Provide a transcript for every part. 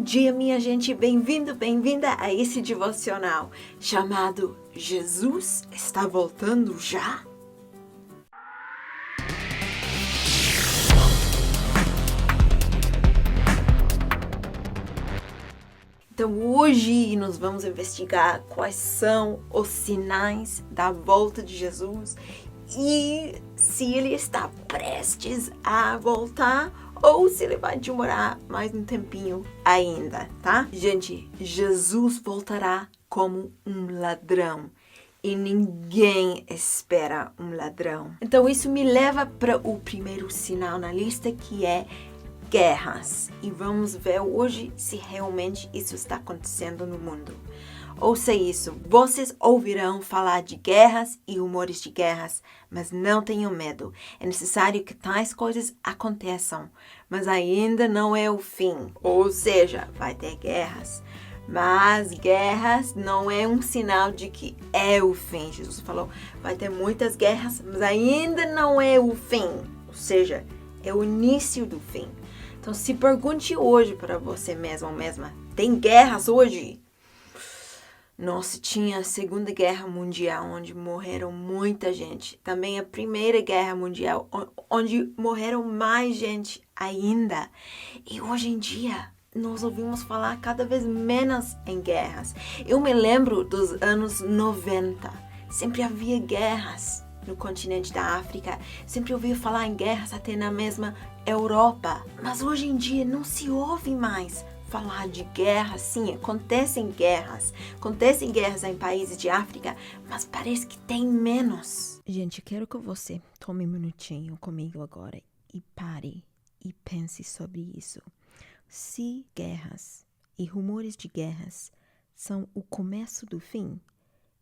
dia, minha gente, bem-vindo, bem-vinda a esse devocional chamado Jesus está voltando já? Então hoje nós vamos investigar quais são os sinais da volta de Jesus e se ele está prestes a voltar ou se ele vai demorar mais um tempinho ainda, tá? Gente, Jesus voltará como um ladrão e ninguém espera um ladrão. Então isso me leva para o primeiro sinal na lista, que é guerras. E vamos ver hoje se realmente isso está acontecendo no mundo. Ouça isso, vocês ouvirão falar de guerras e rumores de guerras, mas não tenham medo. É necessário que tais coisas aconteçam, mas ainda não é o fim. Ou seja, vai ter guerras, mas guerras não é um sinal de que é o fim. Jesus falou, vai ter muitas guerras, mas ainda não é o fim. Ou seja, é o início do fim. Então se pergunte hoje para você mesmo ou mesma, tem guerras hoje? Nossa, tinha a Segunda Guerra Mundial, onde morreram muita gente. Também a Primeira Guerra Mundial, onde morreram mais gente ainda. E hoje em dia, nós ouvimos falar cada vez menos em guerras. Eu me lembro dos anos 90. Sempre havia guerras no continente da África. Sempre ouvia falar em guerras até na mesma Europa. Mas hoje em dia não se ouve mais falar de guerra. Sim, acontecem guerras em países de África, mas parece que tem menos. Gente, quero que você tome um minutinho comigo agora e pare e pense sobre isso. Se guerras e rumores de guerras são o começo do fim,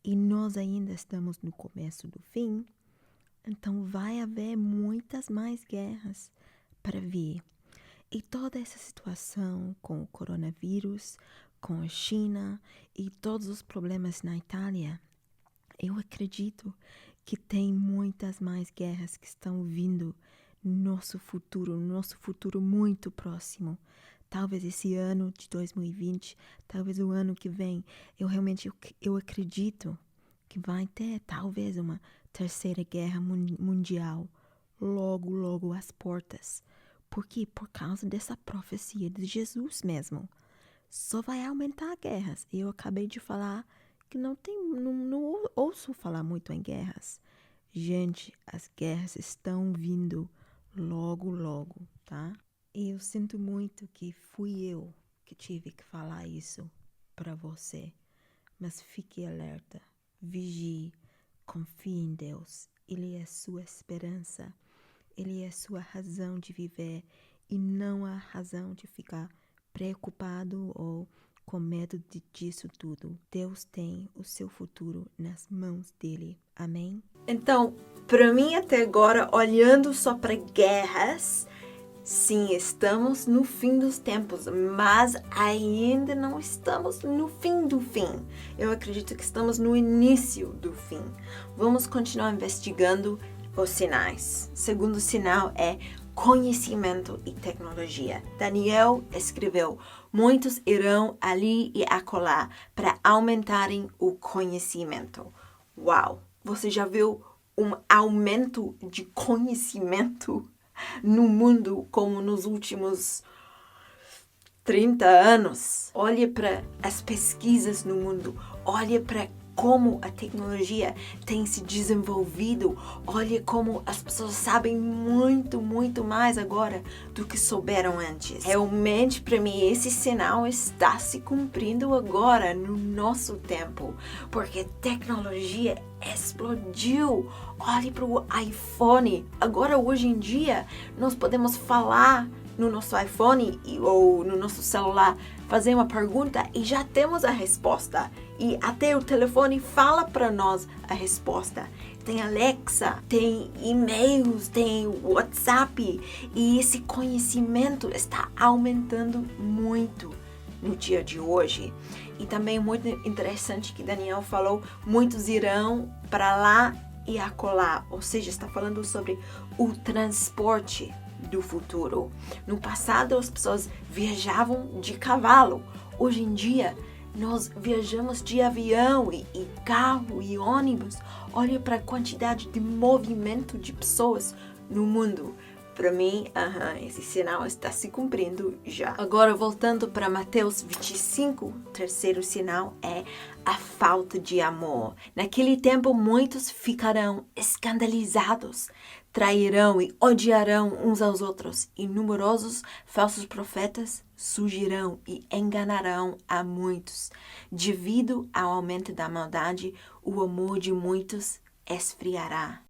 e nós ainda estamos no começo do fim, então vai haver muitas mais guerras para vir. E toda essa situação com o coronavírus, com a China e todos os problemas na Itália, eu acredito que tem muitas mais guerras que estão vindo no nosso futuro muito próximo. Talvez esse ano de 2020, talvez o ano que vem, eu acredito que vai ter talvez uma terceira guerra mundial logo às portas. Por quê? Por causa dessa profecia de Jesus mesmo. Só vai aumentar guerras. Eu acabei de falar que não ouço falar muito em guerras. Gente, as guerras estão vindo logo, tá? E eu sinto muito que fui eu que tive que falar isso para você. Mas fique alerta, vigie, confie em Deus. Ele é sua esperança. Ele é sua razão de viver e não há razão de ficar preocupado ou com medo disso tudo. Deus tem o seu futuro nas mãos dele. Amém? Então, para mim até agora, olhando só para guerras, sim, estamos no fim dos tempos, mas ainda não estamos no fim do fim. Eu acredito que estamos no início do fim. Vamos continuar investigando os sinais. O segundo sinal é conhecimento e tecnologia. Daniel escreveu: muitos irão ali e acolá para aumentarem o conhecimento. Uau! Você já viu um aumento de conhecimento no mundo como nos últimos 30 anos? Olha para as pesquisas no mundo, olha para como a tecnologia tem se desenvolvido. Olha como as pessoas sabem muito mais agora do que souberam antes. Realmente, para mim, esse sinal está se cumprindo agora, no nosso tempo, porque a tecnologia explodiu. Olhe para o iPhone. Agora, hoje em dia, nós podemos falar no nosso iPhone ou no nosso celular, fazer uma pergunta e já temos a resposta. E até o telefone fala para nós a resposta. Tem Alexa, tem e-mails, tem WhatsApp. E esse conhecimento está aumentando muito no dia de hoje. E também muito interessante que Daniel falou, muitos irão para lá e acolá. Ou seja, está falando sobre o transporte do futuro. No passado, as pessoas viajavam de cavalo. Hoje em dia, nós viajamos de avião e carro e ônibus. Olha para a quantidade de movimento de pessoas no mundo. Para mim, esse sinal está se cumprindo já. Agora, voltando para Mateus 25, o terceiro sinal é a falta de amor. Naquele tempo, muitos ficarão escandalizados, trairão e odiarão uns aos outros, e numerosos falsos profetas surgirão e enganarão a muitos. Devido ao aumento da maldade, o amor de muitos esfriará.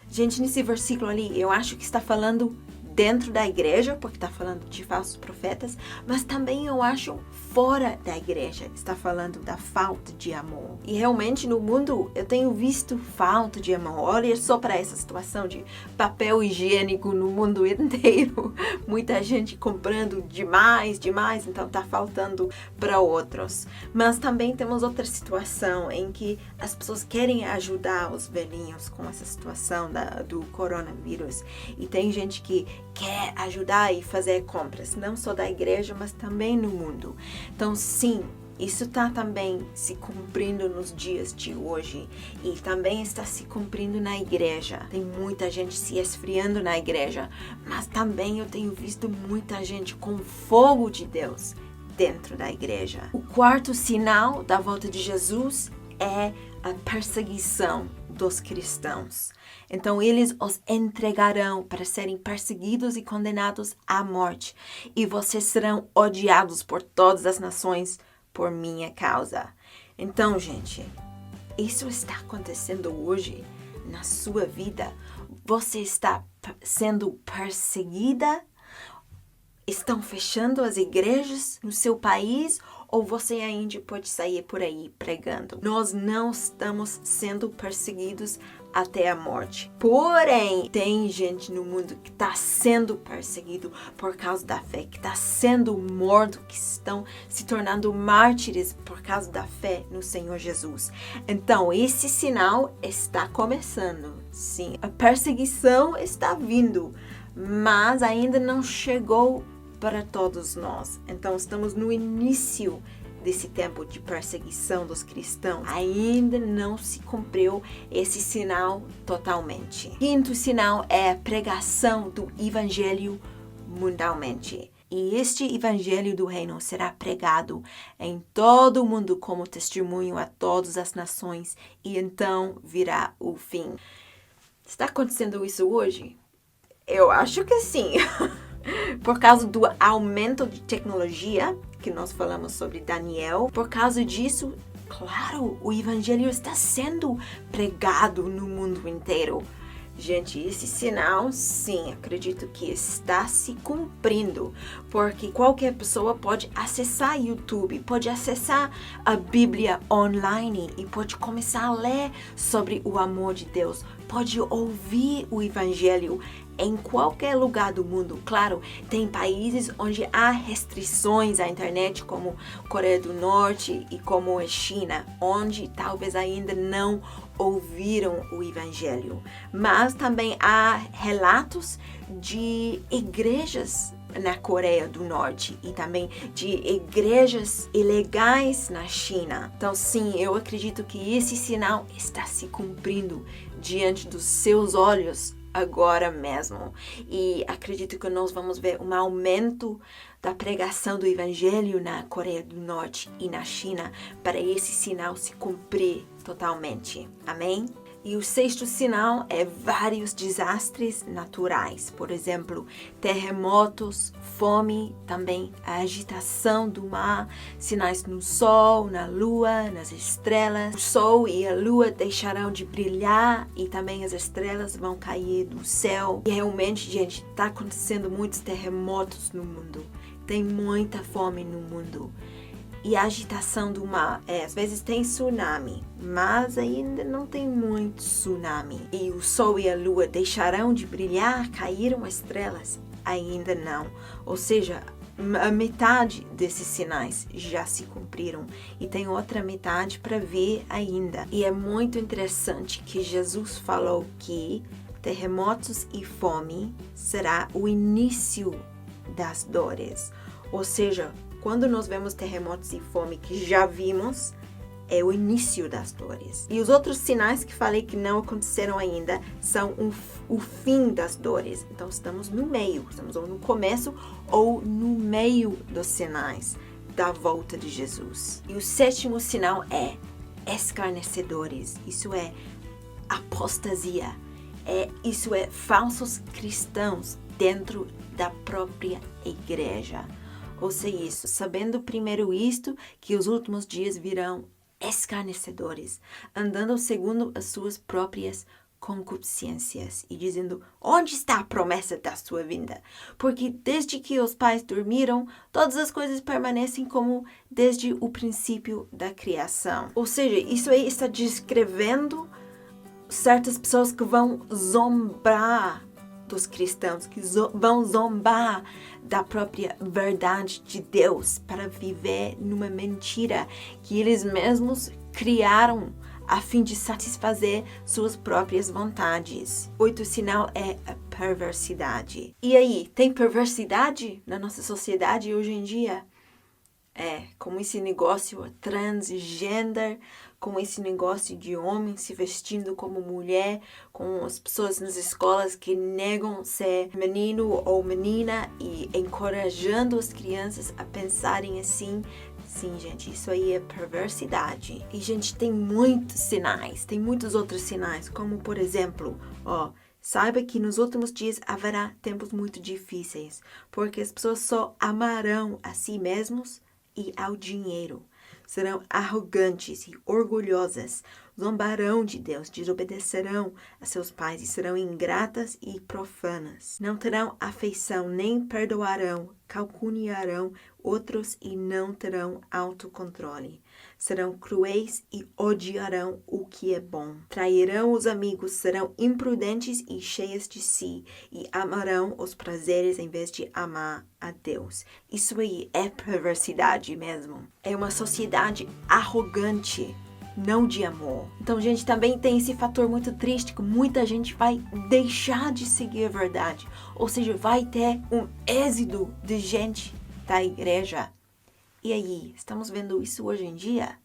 Gente, nesse versículo ali, eu acho que está falando dentro da igreja, porque está falando de falsos profetas, mas também eu acho fora da igreja está falando da falta de amor. E realmente no mundo eu tenho visto falta de amor. Olha só para essa situação de papel higiênico no mundo inteiro. Muita gente comprando demais, então está faltando para outros. Mas também temos outra situação em que as pessoas querem ajudar os velhinhos com essa situação do coronavírus. E tem gente que quer ajudar e fazer compras, não só da igreja, mas também no mundo. Então, sim, isso está também se cumprindo nos dias de hoje e também está se cumprindo na igreja. Tem muita gente se esfriando na igreja, mas também eu tenho visto muita gente com fogo de Deus dentro da igreja. O quarto sinal da volta de Jesus é a perseguição dos cristãos. Então, eles os entregarão para serem perseguidos e condenados à morte. E vocês serão odiados por todas as nações por minha causa. Então, gente, isso está acontecendo hoje na sua vida. Você está sendo perseguida? Estão fechando as igrejas no seu país? Ou você ainda pode sair por aí pregando? Nós não estamos sendo perseguidos até a morte. Porém, tem gente no mundo que está sendo perseguido por causa da fé, que está sendo morto, que estão se tornando mártires por causa da fé no Senhor Jesus. Então, esse sinal está começando. Sim, a perseguição está vindo, mas ainda não chegou para todos nós. Então, estamos no início desse tempo de perseguição dos cristãos. Ainda não se cumpriu esse sinal totalmente. Quinto sinal é a pregação do evangelho mundialmente. E este evangelho do reino será pregado em todo o mundo como testemunho a todas as nações, e então virá o fim. Está acontecendo isso hoje? Eu acho que sim. Por causa do aumento de tecnologia, que nós falamos sobre Daniel, por causa disso, claro, o evangelho está sendo pregado no mundo inteiro. Gente, esse sinal, sim, acredito que está se cumprindo, porque qualquer pessoa pode acessar YouTube, pode acessar a Bíblia online e pode começar a ler sobre o amor de Deus, pode ouvir o evangelho em qualquer lugar do mundo. Claro, tem países onde há restrições à internet, como Coreia do Norte e como a China, onde talvez ainda não ouviram o evangelho. Mas também há relatos de igrejas na Coreia do Norte e também de igrejas ilegais na China. Então, sim, eu acredito que esse sinal está se cumprindo diante dos seus olhos agora mesmo. E acredito que nós vamos ver um aumento da pregação do evangelho na Coreia do Norte e na China para esse sinal se cumprir totalmente. Amém? E o sexto sinal é vários desastres naturais. Por exemplo, terremotos, fome, também a agitação do mar, sinais no sol, na lua, nas estrelas. O sol e a lua deixarão de brilhar e também as estrelas vão cair do céu. E realmente, gente, está acontecendo muitos terremotos no mundo. Tem muita fome no mundo. E a agitação do mar, às vezes tem tsunami, mas ainda não tem muito tsunami. E o sol e a lua deixarão de brilhar, caíram as estrelas? Ainda não. Ou seja, a metade desses sinais já se cumpriram e tem outra metade para ver ainda. E é muito interessante que Jesus falou que terremotos e fome será o início das dores. Ou seja, quando nós vemos terremotos e fome que já vimos, é o início das dores. E os outros sinais que falei que não aconteceram ainda são o fim das dores. Então estamos no meio, estamos ou no começo ou no meio dos sinais da volta de Jesus. E o sétimo sinal é escarnecedores. Isso é apostasia. Isso é falsos cristãos dentro da própria igreja. Ou seja, isso, sabendo primeiro isto, que os últimos dias virão escarnecedores, andando segundo as suas próprias concupiscências e dizendo: onde está a promessa da sua vinda? Porque desde que os pais dormiram, todas as coisas permanecem como desde o princípio da criação. Ou seja, isso aí está descrevendo certas pessoas que vão zombar dos cristãos, que vão zombar da própria verdade de Deus para viver numa mentira que eles mesmos criaram a fim de satisfazer suas próprias vontades. Oito sinal é a perversidade. E aí, tem perversidade na nossa sociedade hoje em dia? Como esse negócio transgender, com esse negócio de homem se vestindo como mulher, com as pessoas nas escolas que negam ser menino ou menina e encorajando as crianças a pensarem assim. Sim, gente, isso aí é perversidade. E, gente, tem muitos sinais, tem muitos outros sinais, como, por exemplo, saiba que nos últimos dias haverá tempos muito difíceis, porque as pessoas só amarão a si mesmos e ao dinheiro. Serão arrogantes e orgulhosas, zombarão de Deus, desobedecerão a seus pais e serão ingratas e profanas. Não terão afeição, nem perdoarão, caluniarão outros e não terão autocontrole. Serão cruéis e odiarão o que é bom. Trairão os amigos, serão imprudentes e cheias de si, e amarão os prazeres em vez de amar a Deus. Isso aí é perversidade mesmo. É uma sociedade arrogante, não de amor. Então, gente, também tem esse fator muito triste que muita gente vai deixar de seguir a verdade. Ou seja, vai ter um êxodo de gente da igreja. E aí, estamos vendo isso hoje em dia?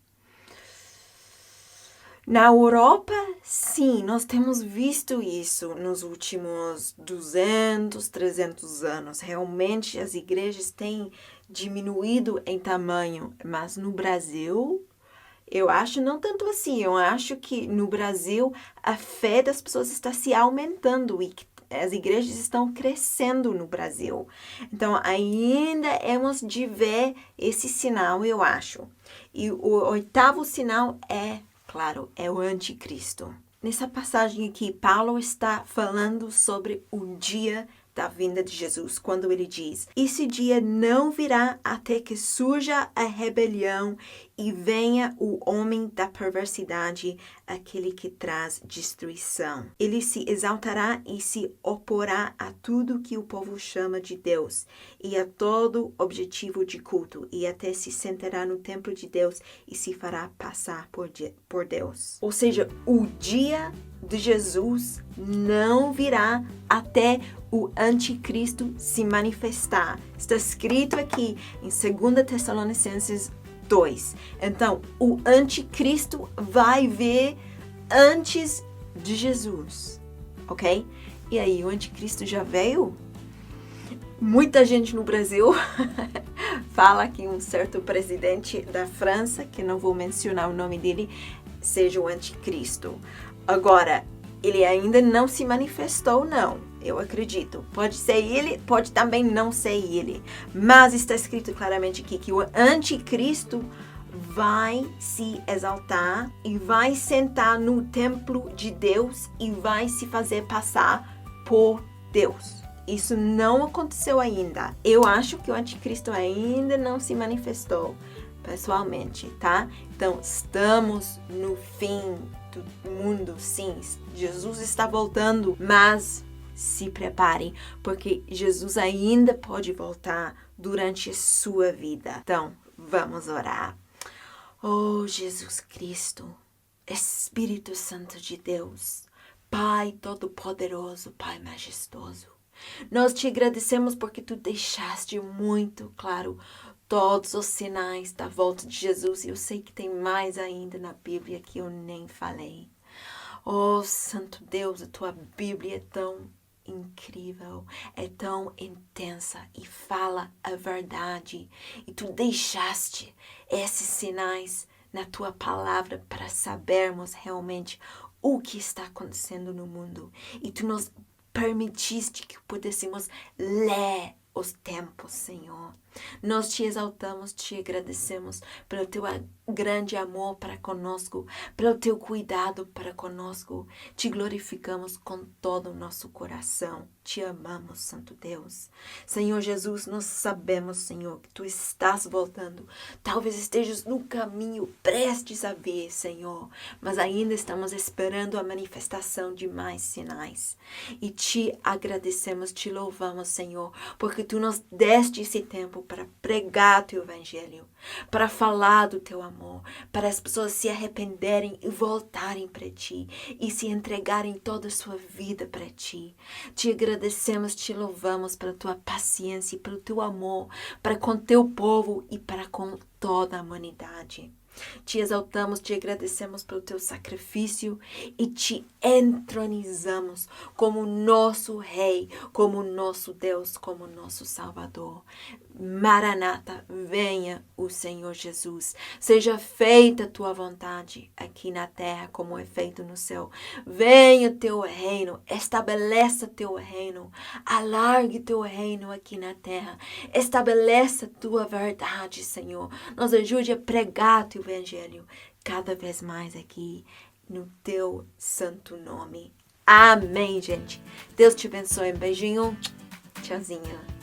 Na Europa, sim, nós temos visto isso nos últimos 200, 300 anos. Realmente, as igrejas têm diminuído em tamanho, mas no Brasil, eu acho não tanto assim. Eu acho que no Brasil a fé das pessoas está se aumentando e as igrejas estão crescendo no Brasil. Então, ainda hemos de ver esse sinal, eu acho. E o oitavo sinal claro, é o anticristo. Nessa passagem aqui, Paulo está falando sobre o dia da vinda de Jesus, quando ele diz: esse dia não virá até que surja a rebelião e venha o homem da perversidade, aquele que traz destruição. Ele se exaltará e se oporá a tudo que o povo chama de Deus e a todo objetivo de culto, e até se sentará no templo de Deus e se fará passar por Deus. Ou seja, o dia de Jesus não virá até o anticristo se manifestar. Está escrito aqui em 2 Tessalonicenses 2. Então, o anticristo vai vir antes de Jesus, ok? E aí, o anticristo já veio? Muita gente no Brasil fala que um certo presidente da França, que não vou mencionar o nome dele, seja o anticristo. Agora, ele ainda não se manifestou, não. Eu acredito. Pode ser ele, pode também não ser ele. Mas está escrito claramente aqui que o anticristo vai se exaltar e vai sentar no templo de Deus e vai se fazer passar por Deus. Isso não aconteceu ainda. Eu acho que o anticristo ainda não se manifestou pessoalmente, tá? Então, estamos no fim do mundo, sim. Jesus está voltando, mas se preparem, porque Jesus ainda pode voltar durante a sua vida. Então, vamos orar. Oh, Jesus Cristo, Espírito Santo de Deus, Pai Todo-Poderoso, Pai Majestoso, nós te agradecemos porque tu deixaste muito claro todos os sinais da volta de Jesus. E eu sei que tem mais ainda na Bíblia que eu nem falei. Oh, Santo Deus, a tua Bíblia é tão incrível, é tão intensa e fala a verdade. E tu deixaste esses sinais na tua palavra para sabermos realmente o que está acontecendo no mundo. E tu nos permitiste que pudéssemos ler os tempos, Senhor. Nós te exaltamos, te agradecemos pelo teu grande amor para conosco, pelo teu cuidado para conosco. Te glorificamos com todo o nosso coração. Te amamos, Santo Deus. Senhor Jesus, nós sabemos, Senhor, que tu estás voltando. Talvez estejas no caminho, prestes a ver, Senhor, mas ainda estamos esperando a manifestação de mais sinais. E te agradecemos, te louvamos, Senhor, porque tu nos deste esse tempo para pregar teu evangelho, para falar do teu amor, para as pessoas se arrependerem e voltarem para ti e se entregarem toda a sua vida para ti. Te agradecemos, te louvamos pela tua paciência e pelo teu amor para com teu povo e para com toda a humanidade. Te exaltamos, te agradecemos pelo teu sacrifício e te entronizamos como nosso Rei, como nosso Deus, como nosso Salvador. Maranata, venha o Senhor Jesus. Seja feita a tua vontade aqui na terra como é feito no céu. Venha o teu reino, estabeleça teu reino, alargue teu reino aqui na terra. Estabeleça tua verdade, Senhor. Nos ajude a pregar teu evangelho cada vez mais aqui no teu santo nome. Amém, gente. Deus te abençoe. Um beijinho. Tchauzinho.